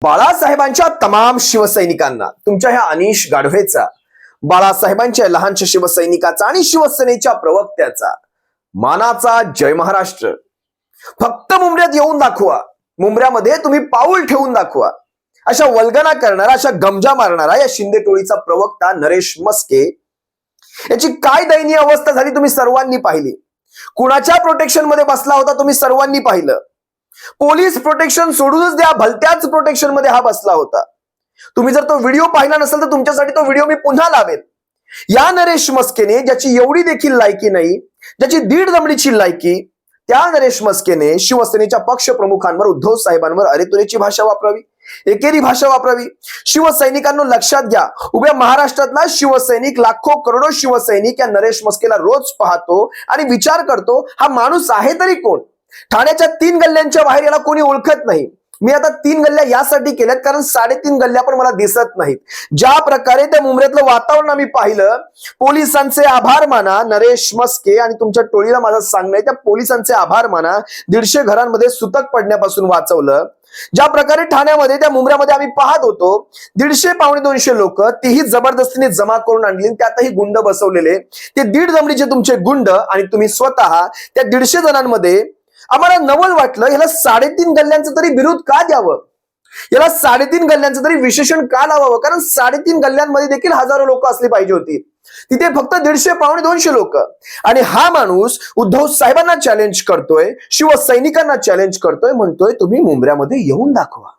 बाळासाहेबांच्या तमाम शिवसैनिकांना तुमच्या ह्या अनिश गाढवेचा, बाळासाहेबांच्या लहानशा शिवसैनिकाचा आणि शिवसेनेच्या प्रवक्त्याचा मानाचा जय महाराष्ट्र. फक्त मुंबऱ्यात येऊन दाखवा, मुंबऱ्यामध्ये तुम्ही पाऊल ठेवून दाखवा. अशा वल्गना करणारा, अशा गमजा मारणारा या शिंदे टोळीचा प्रवक्ता नरेश मस्के याची काय दयनीय अवस्था झाली तुम्ही सर्वांनी पाहिली. कुणाच्या प्रोटेक्शन मध्ये बसला होता तुम्ही सर्वांनी पाहिलं. पोलीस प्रोटेक्शन सोडूनच द्या, भलत्याच प्रोटेक्शन मध्ये हा बसला होता. तुम्ही जर तो व्हिडिओ पाहिला नसेल तर तुमच्यासाठी तो व्हिडिओ मी पुन्हा लावेल. या नरेश मस्केने, ज्याची एवढी देखील लायकी नाही, ज्याची दीड दमडीची लायकी, त्या नरेश मस्केने शिवसेनेच्या पक्ष प्रमुखांवर, उद्धव साहेबांवर अरेतुरेची भाषा वापरावी, एकेरी भाषा वापरावी. शिवसैनिकांनो लक्षात घ्या, उभ्या महाराष्ट्रातला शिवसैनिक, लाखो करोडो शिवसैनिक या नरेश मस्केला रोज पाहतो आणि विचार करतो, हा माणूस आहे तरी कोण. ठाण्याच्या 3 गल्ल्यांच्या बाहेर याला कोणी ओळखत नाही. मी आता 3 गल्ल्या यासाठी केल्यात कारण 3.5 गल्ल्या पण मला दिसत नाहीत. ज्या प्रकारे त्या मुंबऱ्यातलं वातावरण आम्ही पाहिलं, पोलिसांचे आभार माना नरेश मस्के, आणि तुमच्या टोळीला माझं सांगणं आहे, त्या पोलिसांचे आभार माना. 150 घरांमध्ये सुतक पडण्यापासून वाचवलं. ज्या प्रकारे ठाण्यामध्ये, त्या मुंबऱ्यामध्ये आम्ही पाहत होतो, 150 पावणे 200 लोक, तीही जबरदस्तीने जमा करून आणली, त्यातही गुंड बसवलेले, ते दीड दमडीचे तुमचे गुंड, आणि तुम्ही स्वतः त्या 150 जणांमध्ये. आम्हाला नवल वाटलं, याला 3.5 गल्ल्यांचं तरी बिरुद का द्यावं, याला 3.5 गल्ल्यांचं तरी विशेषण का लावावं. कारण 3.5 गल्ल्यांमध्ये देखील हजारो लोक असली पाहिजे होती, तिथे फक्त 150 पावणे 200 लोक. आणि हा माणूस उद्धव साहेबांना चॅलेंज करतोय, शिवसैनिकांना चॅलेंज करतोय, म्हणतोय तुम्ही मुंबऱ्यामध्ये येऊन दाखवा,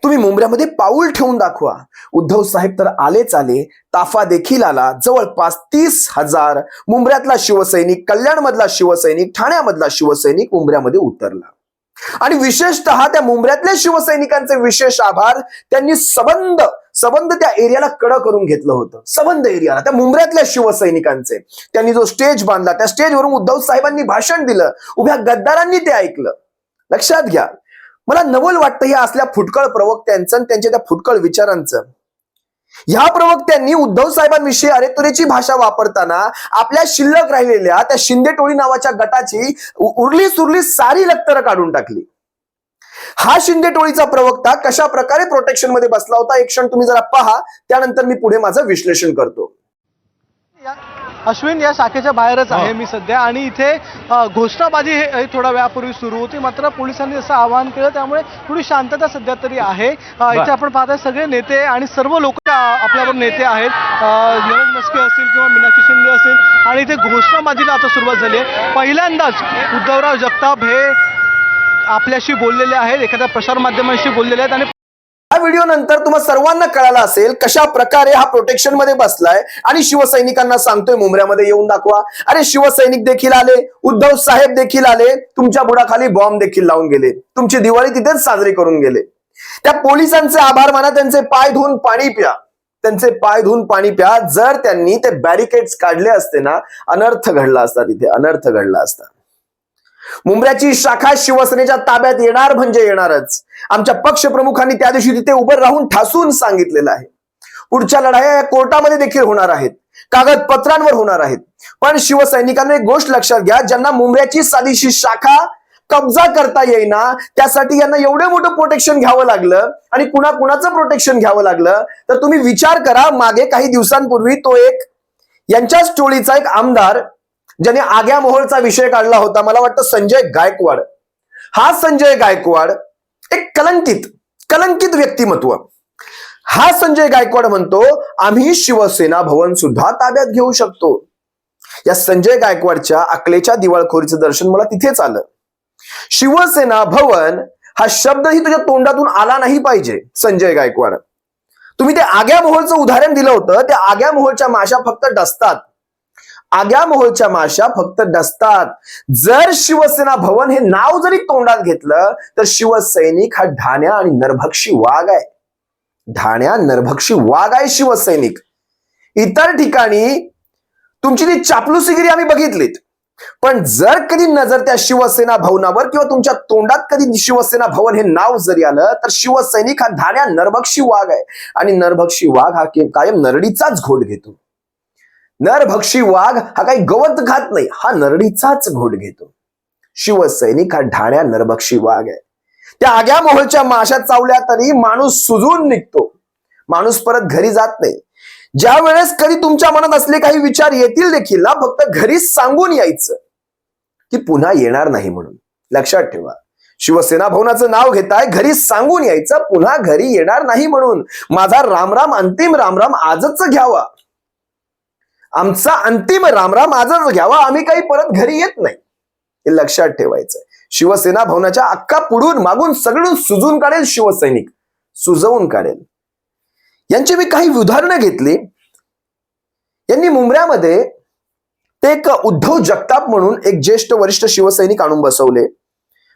तुम्ही मुंबऱ्यामध्ये पाऊल ठेवून दाखवा. उद्धव साहेब तर आलेच आले, ताफा देखील आला. जवळपास 30,000 मुंबऱ्यातला शिवसैनिक, कल्याण मधला शिवसैनिक, ठाण्यामधला शिवसैनिक मुंबऱ्यामध्ये उतरला. आणि विशेषतः त्या मुंबऱ्यातल्या शिवसैनिकांचे विशेष आभार. त्यांनी सबंध त्या एरियाला कडं करून घेतलं होतं. सबंध एरियाला त्या मुंबऱ्यातल्या शिवसैनिकांचे त्यांनी जो स्टेज बांधला, त्या स्टेजवरून उद्धव साहेबांनी भाषण दिलं, उभ्या गद्दारांनी ते ऐकलं. लक्षात घ्या, मला नवल वाटतं या असल्या फुटकळ प्रवक्त्यांचं आणि त्यांच्या त्या फुटकळ विचारांचं. ह्या प्रवक्त्यांनी उद्धव साहेबांविषयी अरेतुरेची भाषा वापरताना आपल्या शिल्लक राहिलेल्या त्या शिंदे टोळी नावाच्या गटाची उरली सुरली सारी लक्तर काढून टाकली. हा शिंदे टोळीचा प्रवक्ता कशा प्रकारे प्रोटेक्शन मध्ये बसला होता, एक क्षण तुम्ही जरा पहा, त्यानंतर मी पुढे माझं विश्लेषण करतो. अश्विन, या शाखेच्या बाहेरच आहे मी सध्या, आणि इथे घोषणाबाजी हे थोड्या वेळापूर्वी सुरू होती, मात्र पोलिसांनी असं आवाहन केलं, त्यामुळे थोडी शांतता सध्या तरी आहे. इथे आपण पाहताय सगळे नेते आणि सर्व लोक आपल्यावर नेते आहेत, नरेश मस्के असतील किंवा मीनाक्षी शिंदे असेल, आणि इथे घोषणाबाजीला आता सुरुवात झाली आहे. पहिल्यांदाच उद्धवराव जगताप हे आपल्याशी बोललेले आहेत, एखाद्या प्रसार माध्यमांशी बोललेले आहेत. आणि या व्हिडिओ नंतर तुम्हाला सर्वांना कळालं असेल कशा प्रकारे हा प्रोटेक्शन मध्ये बसलाय आणि शिवसैनिकांना सांगतोय मुंबऱ्यामध्ये येऊन दाखवा. अरे शिवसैनिक देखील आले, उद्धव साहेब देखील आले, तुमच्या बुडाखाली बॉम्ब देखील लावून गेले, तुमची दिवाळी तिथेच साजरी करून गेले. त्या पोलिसांचे आभार माना, त्यांचे पाय धुवून पाणी प्या, त्यांचे पाय धुवून पाणी प्या. जर त्यांनी ते बॅरिकेड्स काढले असते ना, अनर्थ घडला असता, तिथे अनर्थ घडला असता. मुंबऱ्याची शाखा शिवसेनेच्या ताब्यात येणार म्हणजे येणारच. आमच्या पक्ष प्रमुखांनी त्या दिवशी तिथे उभं राहून ठासून सांगितलेलं आहे. पुढच्या लढाया या कोर्टामध्ये देखील होणार आहेत, कागदपत्रांवर होणार आहेत. पण शिवसैनिकांना एक गोष्ट लक्षात घ्या, ज्यांना मुंबऱ्याची साधीशी शाखा कब्जा करता येईना, त्यासाठी यांना एवढं मोठं प्रोटेक्शन घ्यावं लागलं. आणि कुणाचं प्रोटेक्शन घ्यावं लागलं तर तुम्ही विचार करा. मागे काही दिवसांपूर्वी तो एक यांच्याच टोळीचा एक आमदार, ज्याने आग्या मोहोळचा विषय काढला होता, मला वाटतं संजय गायकवाड. हा संजय गायकवाड एक कलंकित व्यक्तिमत्व. हा संजय गायकवाड म्हणतो आम्ही शिवसेना भवन सुद्धा ताब्यात घेऊ शकतो. या संजय गायकवाडच्या अकलेच्या दिवाळखोरीचं दर्शन मला तिथेच आलं. शिवसेना भवन हा शब्दही तुझ्या तोंडातून आला नाही पाहिजे. संजय गायकवाड, तुम्ही ते आग्या मोहोळचं उदाहरण दिलं होतं. त्या आग्या मोहोळच्या माशा फक्त डसतात, आग्या मोहोळच्या माशा फक्त डसतात. जर शिवसेना भवन हे नाव जरी तोंडात घेतलं तर शिवसैनिक हा ढाण्या आणि नरभक्षी वाघ आहे. ढाण्या नरभक्षी वाघ आहे शिवसैनिक. इतर ठिकाणी तुमची ती चापलुसीगिरी आम्ही बघितलीत, पण जर कधी नजर त्या शिवसेना भवनावर किंवा तुमच्या तोंडात कधी शिवसेना भवन हे नाव जरी आलं तर शिवसैनिक हा ढाण्या नरभक्षी वाघ आहे. आणि नरभक्षी वाघ हा कायम नरडीचाच घोट घेतो. नरभक्षी वाघ हा काही गवत खात नाही, हा नरडीचाच घोट घेतो. शिवसैनिक हा ढाण्या नरभक्षी वाघ आहे. त्या आग्या मोहळच्या माशा चावल्या तरी माणूस सुजून निघतो, माणूस परत घरी जात नाही. ज्या वेळेस कधी तुमच्या मनात असले काही विचार येतील देखील ना, फक्त घरीच सांगून यायचं की पुन्हा येणार नाही म्हणून. लक्षात ठेवा, शिवसेना भवनाचं नाव घेताय, घरी सांगून यायचं पुन्हा घरी येणार नाही म्हणून. माझा रामराम, अंतिम रामराम आजच घ्यावा, आमचा अंतिम रामराम आजच घ्यावा, आम्ही काही परत घरी येत नाही, हे लक्षात ठेवायचं. शिवसेना भवनाच्या अख्खा पुढून मागून सगळून सुजून काढेल शिवसैनिक, सुजवून काढेल. यांची मी काही उदाहरणं घेतली. यांनी मुंबऱ्यामध्ये ते एक उद्धव जगताप म्हणून एक ज्येष्ठ वरिष्ठ शिवसैनिक आणून बसवले.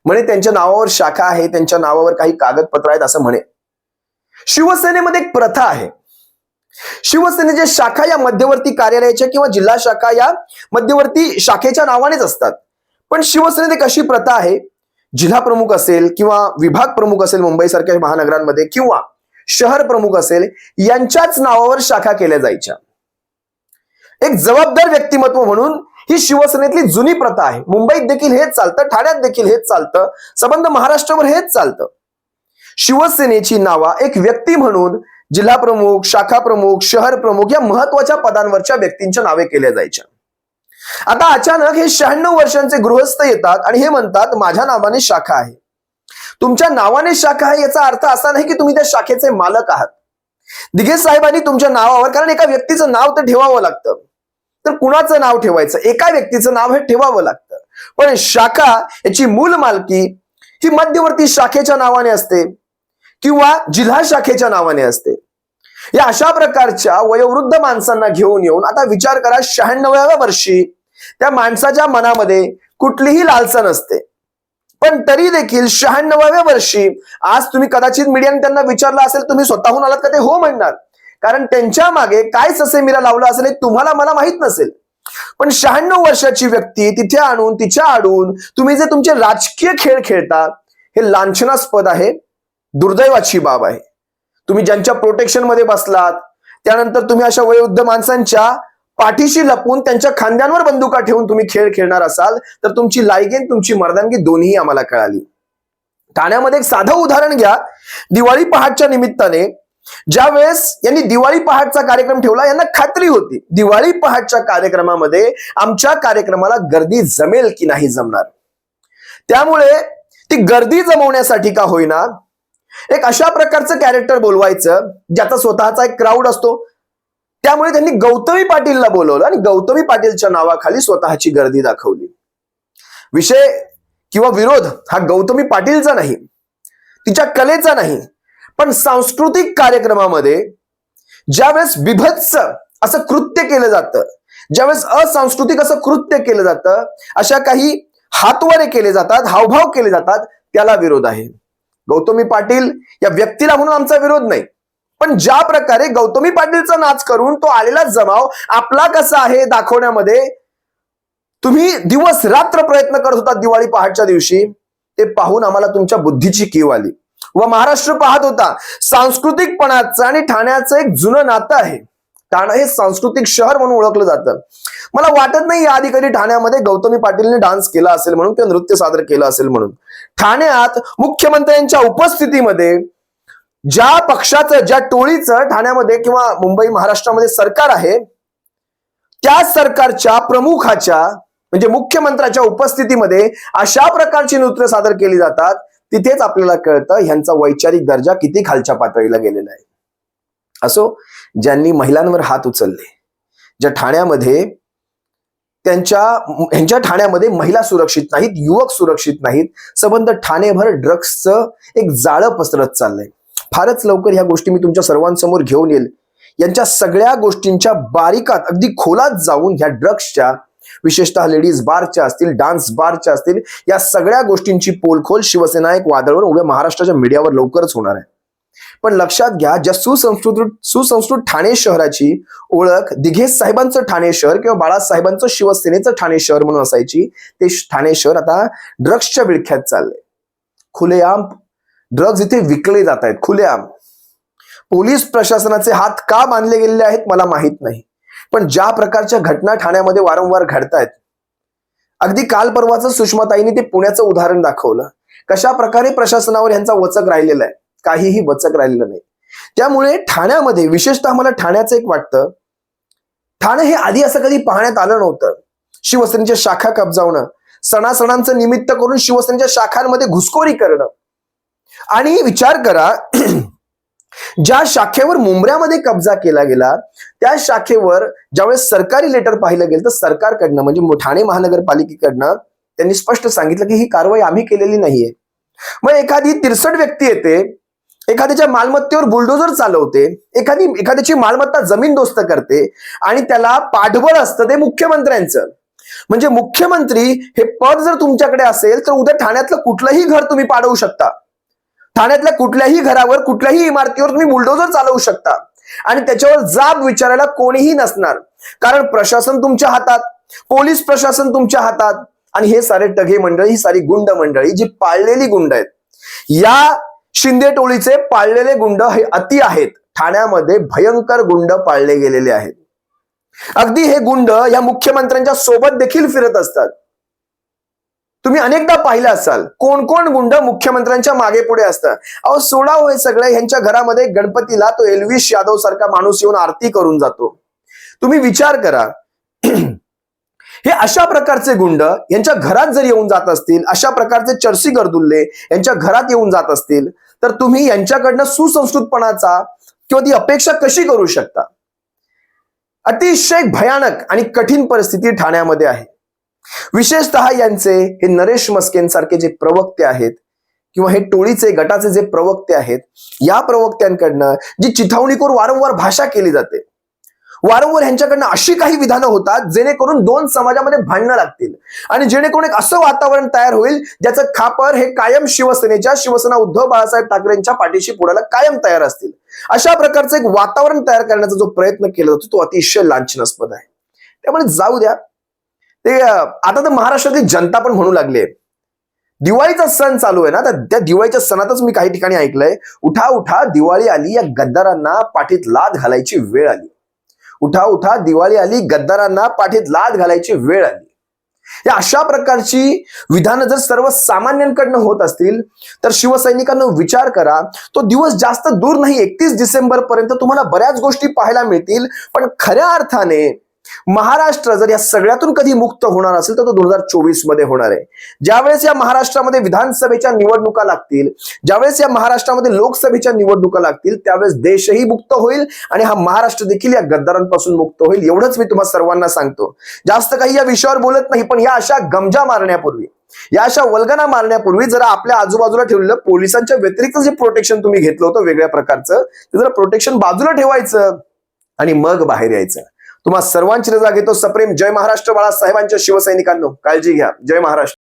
म्हणे त्यांच्या नावावर शाखा आहे, त्यांच्या नावावर काही कागदपत्र आहेत असं म्हणे. शिवसेनेमध्ये एक प्रथा आहे, शिवसेनेच्या शाखा या मध्यवर्ती कार्यालयाच्या किंवा जिल्हा शाखा या मध्यवर्ती शाखेच्या नावानेच असतात. पण शिवसेनेत एक अशी प्रथा आहे, जिल्हा प्रमुख असेल किंवा विभाग प्रमुख असेल मुंबईसारख्या महानगरांमध्ये, किंवा शहर प्रमुख असेल, यांच्याच नावावर शाखा केल्या जायच्या. एक जबाबदार व्यक्तिमत्व म्हणून ही शिवसेनेतली जुनी प्रथा आहे. मुंबईत देखील हेच चालतं, ठाण्यात देखील हेच चालतं, संबंध महाराष्ट्रभर हेच चालतं. शिवसेनेची नावा एक व्यक्ती म्हणून जिल्हा प्रमुख, शाखा प्रमुख, शहर प्रमुख या महत्वाच्या पदांवरच्या व्यक्तींच्या नावे केल्या जायच्या. आता अचानक हे 96 वर्षांचे गृहस्थ येतात आणि हे म्हणतात माझ्या नावाने शाखा आहे. तुमच्या नावाने शाखा आहे याचा अर्थ असा नाही की तुम्ही त्या शाखेचे मालक आहात. दिघे साहेबांनी तुमच्या नावावर, कारण एका व्यक्तीचं नाव तर ठेवावं लागतं, तर कुणाचं नाव ठेवायचं, एका व्यक्तीचं नाव हे ठेवावं लागतं. पण शाखा याची मूल मालकी ही मध्यवर्ती शाखेच्या नावाने असते किंवा जिल्हा शाखेच्या नावाने असते. या अशा प्रकारच्या वयोवृद्ध माणसांना घेऊन येऊन आता विचार करा, 96व्या वर्षी त्या माणसाच्या मनामध्ये कुठलीही लालसा नसते, पण तरी देखील 96व्या वर्षी आज तुम्ही कदाचित मीडियाने त्यांना विचारलं असेल तुम्ही स्वतःहून आलात का, ते हो म्हणणार, कारण त्यांच्या मागे काय ससेमिरा लावलं असेल हे तुम्हाला मला माहित नसेल. पण 96 वर्षाची व्यक्ती तिथे आणून तिच्या आडून तुम्ही जे तुमचे राजकीय खेळ खेळता हे लांछनास्पद आहे, दुर्दैवाची बाब आहे. तुम्ही ज्यांच्या प्रोटेक्शन मध्ये बसलात त्यानंतर तुम्ही अशा वयोवृद्ध माणसांच्या पाठीशी लपून त्यांच्या खांद्यांवर बंदुका ठेवून तुम्ही खेळ खेळणार असाल तर तुमची लायकी तुमची मर्दानगी दोन्ही आम्हाला कळाली. ठाण्यामध्ये एक साधं उदाहरण घ्या. दिवाळी पहाटच्या निमित्ताने ज्यावेळेस यांनी दिवाळी पहाटचा कार्यक्रम ठेवला, यांना खात्री होती दिवाळी पहाटच्या कार्यक्रमामध्ये आमच्या कार्यक्रमाला गर्दी जमेल की नाही जमणार. त्यामुळे ती गर्दी जमवण्यासाठी का होईना एक अशा प्रकारचं कॅरेक्टर बोलवायचं ज्याचा स्वतःचा एक क्राऊड असतो. त्यामुळे त्यांनी गौतमी पाटीलला बोलवलं आणि गौतमी पाटीलच्या नावाखाली स्वतःची गर्दी दाखवली. विषय किंवा विरोध हा गौतमी पाटीलचा नाही, तिच्या कलेचा नाही, पण सांस्कृतिक कार्यक्रमामध्ये ज्यावेळेस बिभत्स असं कृत्य केलं जातं, ज्यावेळेस असांस्कृतिक असं कृत्य केलं जातं, अशा काही हातवारे केले जातात, हावभाव केले जातात, त्याला विरोध आहे. गौतमी पाटील या व्यक्तीला म्हणून आमचा विरोध नाही, पण ज्या प्रकारे गौतमी पाटीलचा नाच करून तो आलेला जमाव आपला कसा आहे दाखवण्यामध्ये तुम्ही दिवस रात्र प्रयत्न करत होता दिवाळी पहाटच्या दिवशी, ते पाहून आम्हाला तुमच्या बुद्धीची कीव आली व महाराष्ट्र पाहत होता. सांस्कृतिकपणाचं आणि ठाण्याचं एक जुनं नातं आहे. ठाणे हे सांस्कृतिक शहर म्हणून ओळखलं जातं. मला वाटत नाही याआधी कधी ठाण्यामध्ये गौतमी पाटीलने डान्स केला असेल म्हणून किंवा नृत्य सादर केलं असेल म्हणून. ठाण्यात मुख्यमंत्र्यांच्या उपस्थितीमध्ये ज्या पक्षाचं, ज्या टोळीचं ठाण्यामध्ये किंवा मुंबई महाराष्ट्रामध्ये सरकार आहे, त्या सरकारच्या प्रमुखाच्या म्हणजे मुख्यमंत्र्याच्या उपस्थितीमध्ये अशा प्रकारची नृत्य सादर केली जातात. तिथेच आपल्याला कळतं ह्यांचा वैचारिक दर्जा किती खालच्या पातळीला गेलेला आहे. असो, ज्यांनी महिलांवर हात उचलले, ज्या ठाण्यामध्ये ह्यांच्या ठाण्यामध्ये महिला सुरक्षित नाहीत, युवक सुरक्षित नाहीत, संबंध ठाणेभर ड्रग्सचं एक जाळं पसरत चाललंय. फारच लवकर ह्या गोष्टी मी तुमच्या सर्वांसमोर घेऊन येईल. यांच्या सगळ्या गोष्टींच्या बारीकात अगदी खोलात जाऊन ह्या ड्रग्सच्या, विशेषतः लेडीज बारच्या असतील, डान्स बारच्या असतील, या सगळ्या गोष्टींची पोलखोल शिवसेना एक वादळवर उभ्या महाराष्ट्राच्या मीडियावर लवकरच होणार आहे. पण लक्षात घ्या, ज्या सुसंस्कृत ठाणे शहराची ओळख दिघे साहेबांचं ठाणे शहर किंवा बाळासाहेबांचं शिवसेनेचं ठाणे शहर म्हणून असायची, ते ठाणे शहर आता ड्रग्सच्या विळख्यात चाललंय. खुलेआम ड्रग्ज इथे विकले जात आहेत, खुलेआम. पोलीस प्रशासनाचे हात का बांधले गेलेले आहेत मला माहित नाही, पण ज्या प्रकारच्या घटना ठाण्यामध्ये वारंवार घडतायत, अगदी काल परवाचं सुषमाताईंनी ते पुण्याचं उदाहरण दाखवलं. कशा प्रकारे प्रशासनावर यांचा वचक राहिलेला आहे, काहीही वचक राहिलेलं नाही. त्यामुळे ठाण्यामध्ये विशेषतः मला ठाण्याचं एक वाटतं, ठाणे हे आधी असं कधी पाहण्यात आलं नव्हतं. शिवसेनेच्या शाखा कब्जावणं, सणासणांचं निमित्त करून शिवसेनेच्या शाखांमध्ये घुसखोरी करणं. आणि विचार करा, ज्या शाखेवर मुंबऱ्यामध्ये कब्जा केला गेला त्या शाखेवर ज्यावेळेस सरकारी लेटर पाहिलं गेलं तर सरकारकडनं म्हणजे ठाणे महानगरपालिकेकडनं त्यांनी स्पष्ट सांगितलं की ही कारवाई आम्ही केलेली नाहीये. मग एखादी 63 व्यक्ती येते, एखाद्याच्या मालमत्तेवर बुलडोजर चालवते, एखाद्याची मालमत्ता जमीनदोस्त करते आणि त्याला पाठबळ असतं ते मुख्यमंत्र्यांचं. म्हणजे मुख्यमंत्री हे पद जर तुमच्याकडे असेल तर उद्या ठाण्यातलं कुठलंही घर तुम्ही पाडवू शकता. ठाण्यातल्या कुठल्याही घरावर, कुठल्याही इमारतीवर तुम्ही बुलडोजर चालवू शकता आणि त्याच्यावर जाब विचारायला कोणीही नसणार. कारण प्रशासन तुमच्या हातात, पोलीस प्रशासन तुमच्या हातात आणि हे सारे टघे मंडळी, ही सारी गुंड मंडळी जी पाळलेली गुंड आहेत. या शिंदे टोळीचे पाळलेले गुंड हे अति आहेत. ठाण्यामध्ये भयंकर गुंड पाळले गेलेले आहेत. अगदी हे गुंड या मुख्यमंत्र्यांच्या सोबत देखील फिरत असतात. तुम्ही अनेकदा पाहिलं असाल कोण कोण गुंड मुख्यमंत्र्यांच्या मागे पुढे असतात. अहो सोडा होय सगळं, ह्यांच्या घरामध्ये गणपतीला तो एल्विश यादव सारखा माणूस येऊन आरती करून जातो. तुम्ही विचार करा, हे अशा प्रकारचे गुंड यांच्या घरात जर येऊन जात असतील, अशा प्रकारचे चर्सी गर्दुल्ले यांच्या घरात येऊन जात असतील तर तुम्ही यांच्याकडनं सुसंस्कृतपणाचा किंवा ती अपेक्षा कशी करू शकता? अतिशय भयानक आणि कठीण परिस्थिती ठाण्यामध्ये आहे. विशेषतः यांचे हे नरेश मस्केंसारखे जे प्रवक्ते आहेत किंवा हे टोळीचे गटाचे जे प्रवक्ते आहेत, या प्रवक्त्यांकडनं जी चिथावणीखोर वारंवार भाषा केली जाते, वारंवार यांच्याकडनं अशी काही विधानं होतात जेणेकरून दोन समाजामध्ये भांडणं लागतील आणि जेणेकरून एक असं वातावरण तयार होईल ज्याचं खापर हे कायम शिवसेना उद्धव बाळासाहेब ठाकरेंच्या पाठीशी पुढायला कायम तयार असतील. अशा प्रकारचं एक वातावरण तयार करण्याचा जो प्रयत्न केला जातो तो अतिशय लांछनास्पद आहे. त्यामुळे जाऊ द्या. ते आता तर महाराष्ट्रातली जनता पण म्हणू लागली, दिवाळीचा सण चालू आहे ना, तर त्या दिवाळीच्या सणातच मी काही ठिकाणी ऐकलंय, उठा उठा दिवाळी आली, या गद्दारांना पाठीत लाद घालायची वेळ आली. उठा उठा दिवाळी आली, गद्दारांना पाठीत लाद घालायची वेळ आली. या अशा प्रकारची विधानं जर सर्वसामान्यांकडनं होत असतील तर शिवसैनिकांना विचार करा, तो दिवस जास्त दूर नाही. 31 डिसेंबर पर्यंत तुम्हाला बऱ्याच गोष्टी पाहायला मिळतील. पण खऱ्या अर्थाने महाराष्ट्र जर या सगळ्यातून कधी मुक्त होणार असेल तर तो 2024 मध्ये होणार आहे. ज्यावेळेस या महाराष्ट्रामध्ये विधानसभेच्या निवडणुका लागतील, ज्यावेळेस या महाराष्ट्रामध्ये लोकसभेच्या निवडणुका लागतील, त्यावेळेस देशही मुक्त होईल आणि हा महाराष्ट्र देखील या गद्दारांपासून मुक्त होईल. एवढंच मी तुम्हा सर्वांना सांगतो. जास्त काही या विषयावर बोलत नाही, पण या अशा गमजा मारण्यापूर्वी, या अशा वल्गना मारण्यापूर्वी जरा आपल्या आजूबाजूला ठेवलेलं पोलिसांच्या व्यतिरिक्त जे प्रोटेक्शन तुम्ही घेतलं होतं वेगळ्या प्रकारचं, ते जरा प्रोटेक्शन बाजूला ठेवायचं आणि मग बाहेर यायचं. तुम्हा सर्वांची रजा घेतो. सप्रेम जय महाराष्ट्र. बाळासाहेबांच्या शिवसैनिकांनो काळजी घ्या. जय महाराष्ट्र.